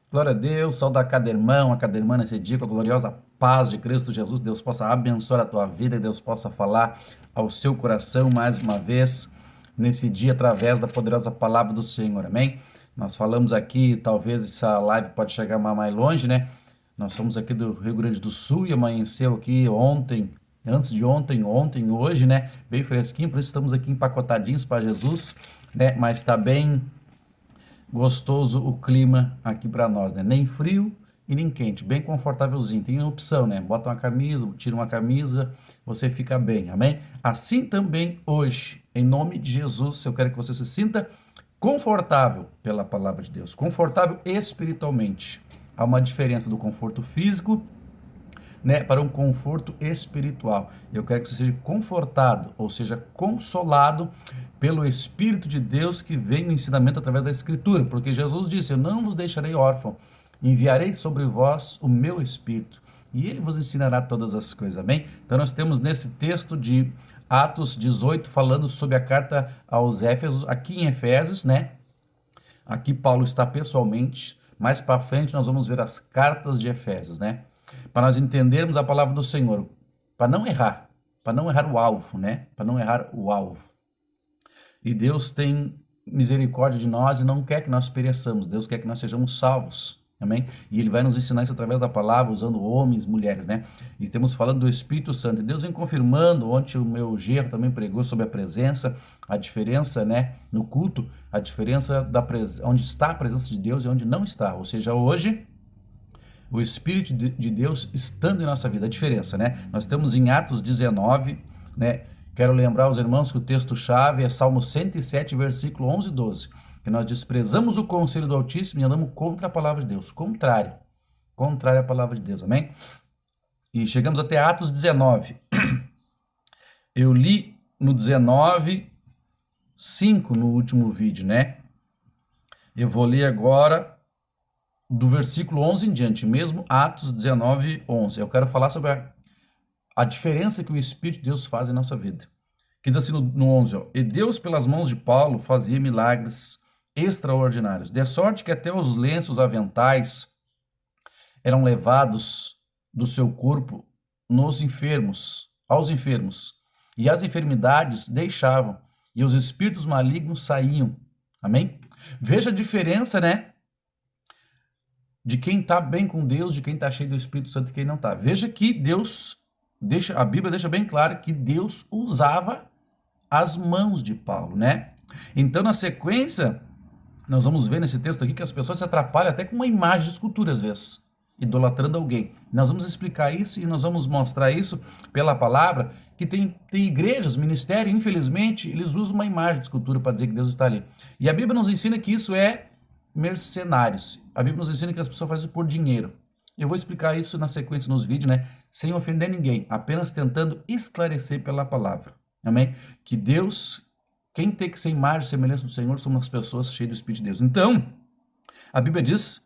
Glória a Deus, saúde a cada irmão, a cada irmã nesse dia, com a gloriosa paz de Cristo Jesus. Deus possa abençoar a tua vida e Deus possa falar ao seu coração mais uma vez nesse dia através da poderosa palavra do Senhor, amém? Nós falamos aqui, talvez essa live pode chegar mais longe, né? Nós somos aqui do Rio Grande do Sul e amanheceu aqui ontem, antes de ontem, hoje, né? Bem fresquinho, por isso estamos aqui empacotadinhos para Jesus, né? Mas está bem gostoso o clima aqui para nós, né? Nem frio e nem quente, bem confortávelzinho. Tem opção, né? Bota uma camisa, tira uma camisa, você fica bem, amém? Assim também hoje, em nome de Jesus, eu quero que você se sinta confortável pela palavra de Deus, confortável espiritualmente. Há uma diferença do conforto físico, né, para um conforto espiritual. Eu quero que você seja confortado, ou seja, consolado pelo Espírito de Deus que vem no ensinamento através da Escritura, porque Jesus disse: Eu não vos deixarei órfão, enviarei sobre vós o meu Espírito, e ele vos ensinará todas as coisas, amém? Então nós temos nesse texto de Atos 18, falando sobre a carta aos Éfesos, aqui em Efésios, né? Aqui Paulo está pessoalmente, mais para frente nós vamos ver as cartas de Efésios, né? Para nós entendermos a palavra do Senhor, para não errar o alvo, né? Para não errar o alvo. E Deus tem misericórdia de nós e não quer que nós pereçamos. Deus quer que nós sejamos salvos. Amém? E Ele vai nos ensinar isso através da palavra, usando homens, mulheres, né? E estamos falando do Espírito Santo. E Deus vem confirmando, ontem o meu genro também pregou sobre a presença, a diferença, né? No culto, a diferença onde está a presença de Deus e onde não está. Ou seja, hoje, o Espírito de Deus estando em nossa vida, a diferença, né? Nós estamos em Atos 19, né? Quero lembrar aos irmãos que o texto-chave é Salmo 107, versículo 11 e 12, que nós desprezamos o conselho do Altíssimo e andamos contra a palavra de Deus, contrário à palavra de Deus, amém? E chegamos até Atos 19. Eu li no 19, 5 no último vídeo, né? Eu vou ler agora do versículo 11 em diante, mesmo Atos 19, 11. Eu quero falar sobre a diferença que o Espírito de Deus faz em nossa vida. Que diz assim no 11, ó, e Deus pelas mãos de Paulo fazia milagres extraordinários, de sorte que até os lenços aventais eram levados do seu corpo aos enfermos, e as enfermidades deixavam, e os espíritos malignos saíam. Amém? Veja a diferença, né? De quem está bem com Deus, de quem está cheio do Espírito Santo e quem não está. Veja que a Bíblia deixa bem claro que Deus usava as mãos de Paulo, né? Então, na sequência, nós vamos ver nesse texto aqui que as pessoas se atrapalham até com uma imagem de escultura, às vezes, idolatrando alguém. Nós vamos explicar isso e nós vamos mostrar isso pela palavra, que tem igrejas, ministério, infelizmente, eles usam uma imagem de escultura para dizer que Deus está ali. E a Bíblia nos ensina que isso é mercenários. A Bíblia nos ensina que as pessoas fazem isso por dinheiro. Eu vou explicar isso na sequência nos vídeos, né? Sem ofender ninguém, apenas tentando esclarecer pela palavra. Amém? Que Deus, quem tem que ser imagem e semelhança do Senhor, somos as pessoas cheias do Espírito de Deus. Então, a Bíblia diz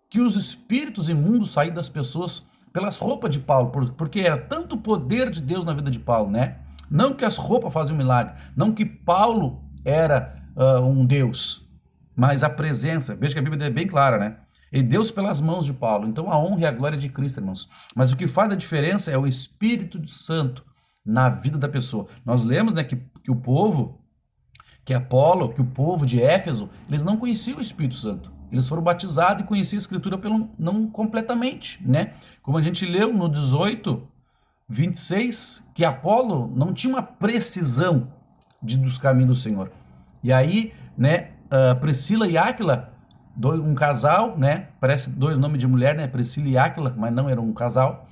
que os espíritos imundos saíram das pessoas pelas roupas de Paulo, porque era tanto poder de Deus na vida de Paulo, né? Não que as roupas faziam milagre, não que Paulo era um Deus, mas a presença. Veja que a Bíblia é bem clara, né? E Deus pelas mãos de Paulo. Então a honra e a glória de Cristo, irmãos. Mas o que faz a diferença é o Espírito Santo na vida da pessoa. Nós lemos, né, que o povo, que Apolo, que o povo de Éfeso, eles não conheciam o Espírito Santo. Eles foram batizados e conheciam a Escritura não completamente, né? Como a gente leu no 18, 26, que Apolo não tinha uma precisão dos caminhos do Senhor. E aí, né, Priscila e Áquila, um casal, né? Parece dois nomes de mulher, né? Priscila e Áquila, mas não eram um casal.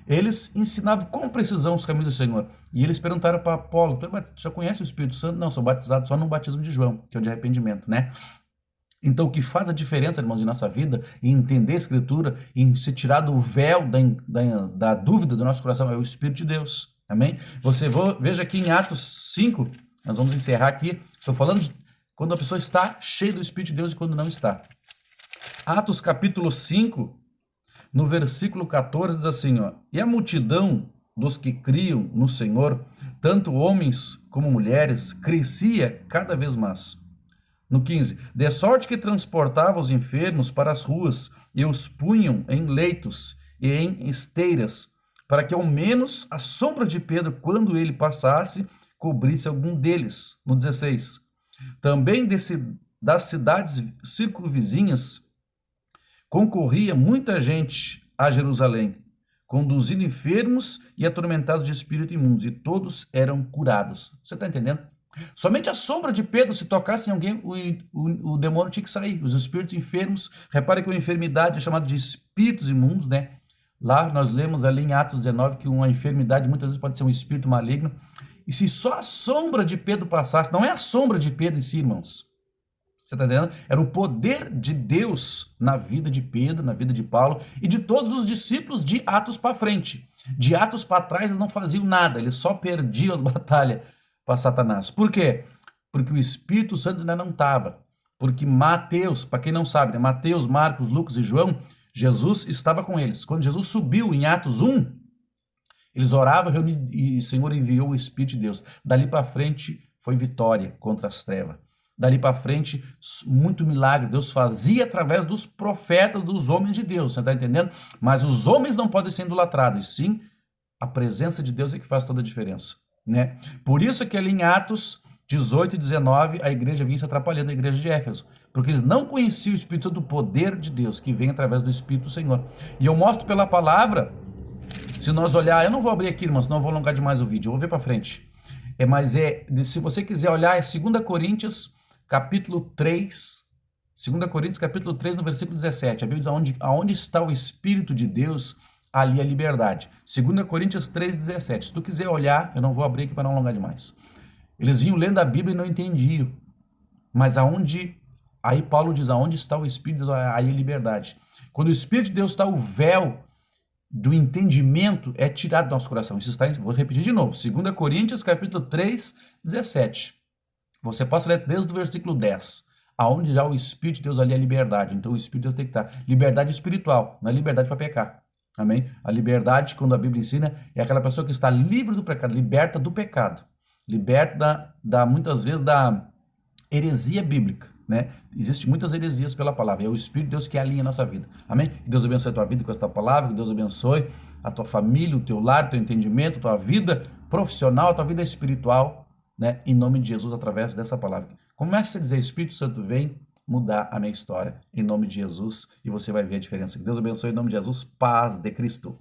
Eles ensinavam com precisão os caminhos do Senhor. E eles perguntaram para Apolo: tu já conhece o Espírito Santo? Não, sou batizado só no batismo de João, que é o de arrependimento, né? Então, o que faz a diferença, irmãos, em nossa vida, em entender a Escritura, em se tirar do véu da dúvida do nosso coração, é o Espírito de Deus. Amém? Veja aqui em Atos 5, nós vamos encerrar aqui. Estou falando de quando a pessoa está cheia do Espírito de Deus e quando não está. Atos capítulo 5, no versículo 14, diz assim, ó, e a multidão dos que criam no Senhor, tanto homens como mulheres, crescia cada vez mais. No 15, de sorte que transportava os enfermos para as ruas e os punham em leitos e em esteiras, para que ao menos a sombra de Pedro, quando ele passasse, cobrisse algum deles. No 16, também das cidades circunvizinhas concorria muita gente a Jerusalém, conduzindo enfermos e atormentados de espírito imundos, e todos eram curados. Você está entendendo? Somente a sombra de Pedro, se tocasse em alguém, o demônio tinha que sair. Os espíritos enfermos, repare que a enfermidade é chamada de espíritos imundos, né? Lá nós lemos ali em Atos 19 que uma enfermidade muitas vezes pode ser um espírito maligno. E se só a sombra de Pedro passasse, não é a sombra de Pedro em si, irmãos. Você está entendendo? Era o poder de Deus na vida de Pedro, na vida de Paulo e de todos os discípulos de Atos para frente. De Atos para trás eles não faziam nada, eles só perdiam as batalhas para Satanás. Por quê? Porque o Espírito Santo ainda não estava. Porque Mateus, para quem não sabe, né? Mateus, Marcos, Lucas e João, Jesus estava com eles. Quando Jesus subiu em Atos 1, eles oravam e o Senhor enviou o Espírito de Deus. Dali para frente foi vitória contra as trevas. Dali para frente, muito milagre Deus fazia através dos profetas, dos homens de Deus, você está entendendo? Mas os homens não podem ser idolatrados, e sim a presença de Deus é que faz toda a diferença, né? Por isso que ali em Atos 18 e 19, a igreja vinha se atrapalhando, a igreja de Éfeso, porque eles não conheciam o Espírito do poder de Deus, que vem através do Espírito do Senhor. E eu mostro pela palavra, se nós olhar, eu não vou abrir aqui, irmãos, senão eu vou alongar demais o vídeo, eu vou ver para frente. Se você quiser olhar, é 2 Coríntios, capítulo 3, 2 Coríntios, capítulo 3, no versículo 17. A Bíblia diz aonde está o Espírito de Deus, ali a liberdade. 2 Coríntios 3, 17. Se tu quiser olhar, eu não vou abrir aqui para não alongar demais. Eles vinham lendo a Bíblia e não entendiam. Mas aí Paulo diz, aonde está o Espírito, aí a liberdade. Quando o Espírito de Deus está, o véu do entendimento é tirado do nosso coração. Isso está, vou repetir de novo. 2 Coríntios, capítulo 3, 17. Você pode ler desde o versículo 10, aonde já o Espírito de Deus ali é liberdade. Então o Espírito de Deus tem que estar. Liberdade espiritual, não é liberdade para pecar. Amém? A liberdade, quando a Bíblia ensina, é aquela pessoa que está livre do pecado, liberta do pecado. Liberta muitas vezes da heresia bíblica, né? Existem muitas heresias pela palavra. É o Espírito de Deus que alinha a nossa vida. Amém? Que Deus abençoe a tua vida com esta palavra, que Deus abençoe a tua família, o teu lar, o teu entendimento, a tua vida profissional, a tua vida espiritual, né? Em nome de Jesus, através dessa palavra. Comece a dizer, Espírito Santo, vem mudar a minha história, em nome de Jesus, e você vai ver a diferença. Que Deus abençoe, em nome de Jesus, paz de Cristo.